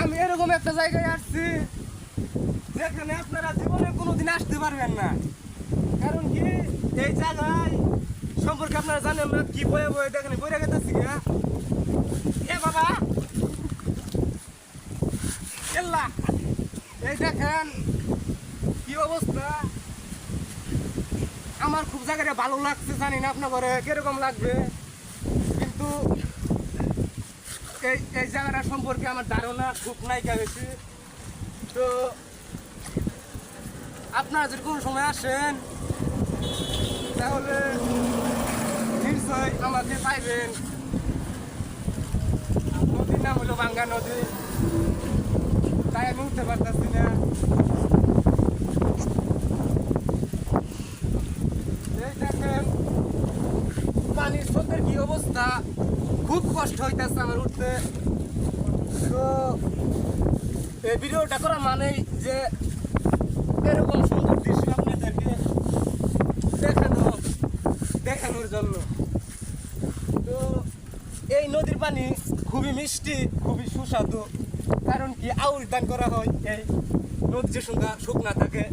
আমি এরকম একটা জায়গায় আসছি যেখানে আপনারা জীবনে কোনোদিন আসতে পারবেন না। কারণ কি এই জায়গায় সম্পর্কে আপনারা জানেন না, কি বয়ে বয়ে দেখেন বইরা গেতেছি গা। এ বাবা কেল্লা, এই দেখেন কি অবস্থা। আমার খুব জায়গাটা ভালো লাগছে, জানি না আপনার ঘরে কিরকম লাগবে, কিন্তু এই এই জায়গাটা সম্পর্কে আমার ধারণা খুব নাইকা বেশি। তো আপনারা যদি কোনো সময় আসেন তাহলে নিশ্চয় আমাকে পাইবেন। নদীর নাম হলো বাঙ্গা নদী, তাই আমি উঠতে পারতেছি না। এই দেখেন পানির স্রোতের কি অবস্থা, খুব কষ্ট হইতেছে আমার উঠতে। তো এই ভিডিওটা করা মানেই যে এরকম সুন্দর দৃশ্য আপনাদেরকে দেখানোর জন্য। তো এই নদীর পানি খুবই মিষ্টি, খুবই সুস্বাদু। কারণ কি আউশ ধান করা হয় এই নদী যে শুকনা থাকে।